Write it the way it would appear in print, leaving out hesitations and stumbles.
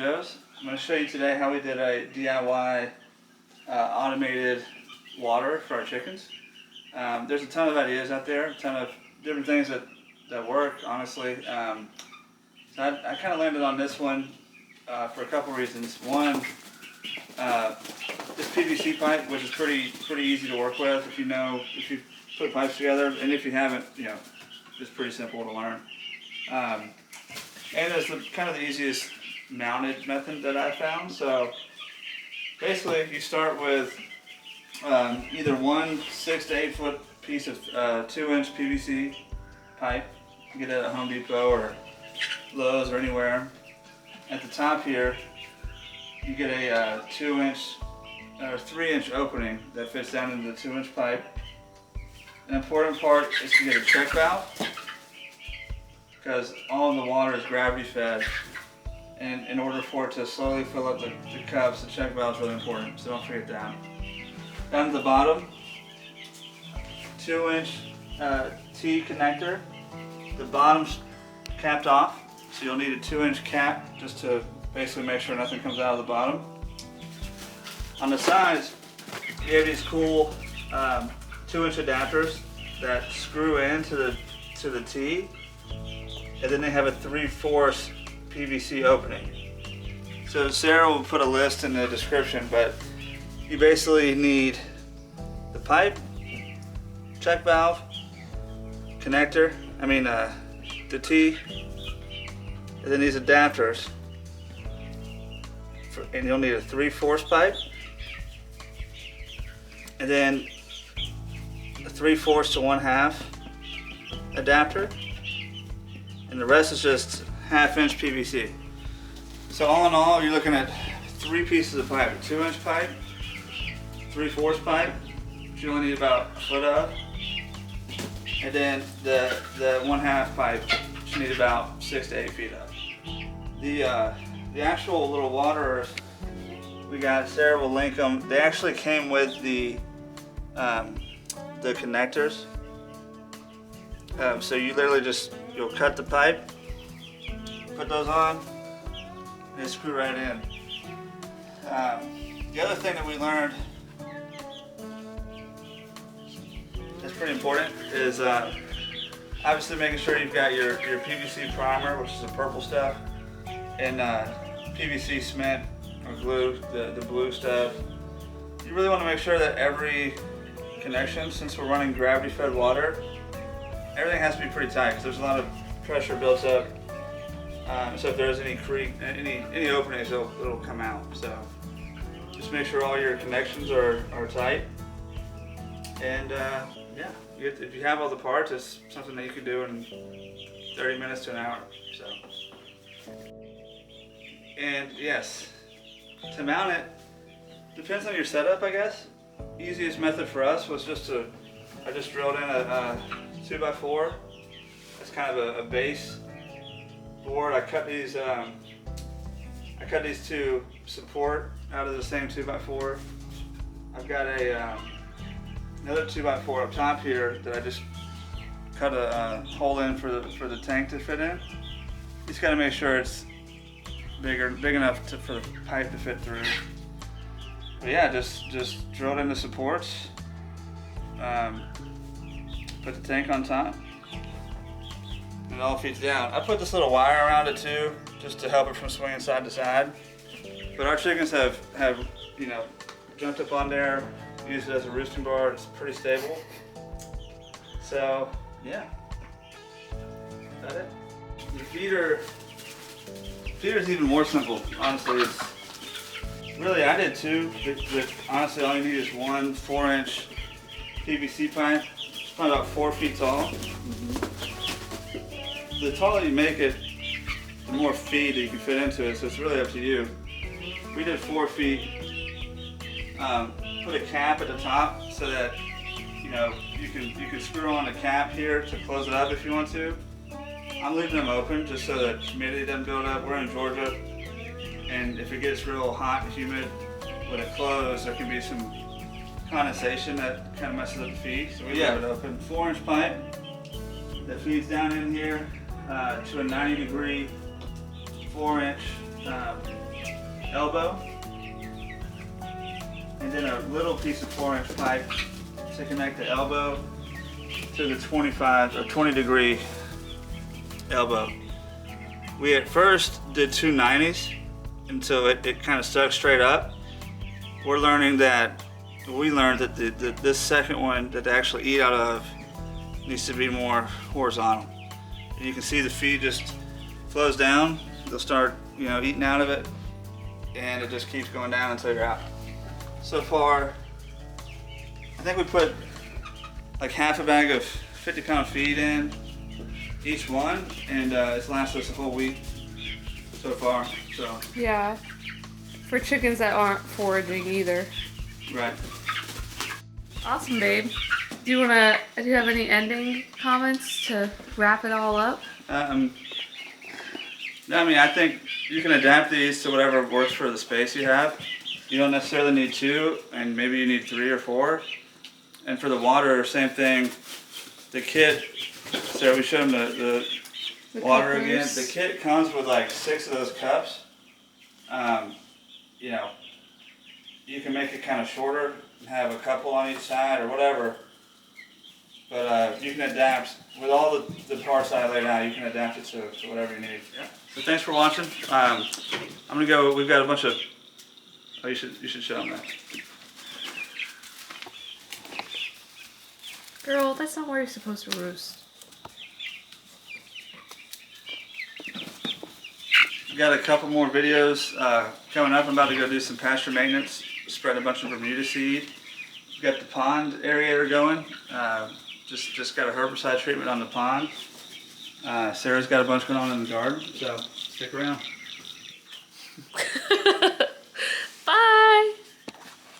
Joe's. I'm going to show you today how we did a DIY automated water for our chickens. There's a ton of ideas out there, a ton of different things that work, honestly. So I kind of landed on this one for a couple reasons. One, this PVC pipe, which is pretty easy to work with if you put pipes together, and if you haven't, it's pretty simple to learn. And it's kind of the easiest mounted method that I found. So basically, you start with either one 6 to 8 foot piece of 2-inch PVC pipe. You can get it at Home Depot or Lowe's or anywhere. At the top here, you get a 2-inch or 3-inch opening that fits down into the 2-inch pipe. An important part is to get a check valve, because all of the water is gravity fed, and in order for it to slowly fill up the cups, the check valve is really important, so don't forget that. Down at the bottom, 2-inch T connector. The bottom's capped off, so you'll need a 2-inch cap just to basically make sure nothing comes out of the bottom. On the sides, you have these cool 2-inch adapters that screw into the T, and then they have a 3/4 PVC opening. So Sarah will put a list in the description, but you basically need the pipe, check valve, connector, the T, and then these adapters, and you'll need a 3/4 pipe, and then a 3/4 to 1/2 adapter, and the rest is just 1/2-inch PVC. So all in all, you're looking at 3 pieces of pipe: a 2-inch pipe, 3/4 pipe, which you only need about a foot of, and then the 1/2 pipe, which you need about 6 to 8 feet of. The actual little waterers we got, Sarah will link them. They actually came with the connectors. So you literally you'll cut the pipe, put those on, and they screw right in. The other thing that we learned that's pretty important is obviously making sure you've got your PVC primer, which is the purple stuff, and PVC cement or glue, the blue stuff. You really want to make sure that every connection, since we're running gravity-fed water, everything has to be pretty tight because there's a lot of pressure built up. So if there's any creak, any openings, it'll come out. So just make sure all your connections are tight. And if you have all the parts, it's something that you can do in 30 minutes to an hour. So, and yes, to mount it depends on your setup, I guess. Easiest method for us was I just drilled in a 2x4. That's kind of a base board. I cut these to support out of the same 2x4. I've got another 2x4 up top here that I just cut a hole in for the tank to fit in. You just got to make sure it's big enough for the pipe to fit through. But yeah, just drilled in the supports, put the tank on top, and it all feeds down. I put this little wire around it too, just to help it from swinging side to side. But our chickens have jumped up on there, used it as a roosting bar. It's pretty stable. So yeah, is that it? The feeder's even more simple, honestly. I did 2, but honestly all you need is one 4-inch PVC pipe. It's probably about 4 feet tall. The taller you make it, the more feed that you can fit into it, so it's really up to you. We did 4 feet. Put a cap at the top so that you can screw on the cap here to close it up if you want to. I'm leaving them open just so that humidity doesn't build up. We're in Georgia, and if it gets real hot and humid when it closes, there can be some condensation that kind of messes up the feed. So we leave it open. 4-inch pipe that feeds down in here to a 90-degree 4-inch elbow, and then a little piece of 4-inch pipe to connect the elbow to the 25 or 20 degree elbow. We at first did 2 90s until it kind of stuck straight up. We learned that this second one that they actually eat out of needs to be more horizontal. And you can see the feed just flows down. They'll start, eating out of it, and it just keeps going down until you're out. So far, I think we put like half a bag of 50-pound feed in each one, and it's lasted us a whole week so far. So yeah, for chickens that aren't foraging either. Right. Awesome, babe. Do you have any ending comments to wrap it all up? No, I think you can adapt these to whatever works for the space you have. You don't necessarily need 2, and maybe you need 3 or 4. And for the water, same thing. The kit, Sarah, we showed them the water again. The kit comes with like 6 of those cups. You can make it kind of shorter and have a couple on each side or whatever. But you can adapt with all the parts I laid out. You can adapt it to whatever you need. Yeah. So thanks for watching. I'm gonna go. We've got a bunch of. Oh, you should show them that. Girl, that's not where you're supposed to roost. We've got a couple more videos coming up. I'm about to go do some pasture maintenance. Spread a bunch of Bermuda seed. We've got the pond area going. Just got a herbicide treatment on the pond. Sarah's got a bunch going on in the garden, so stick around.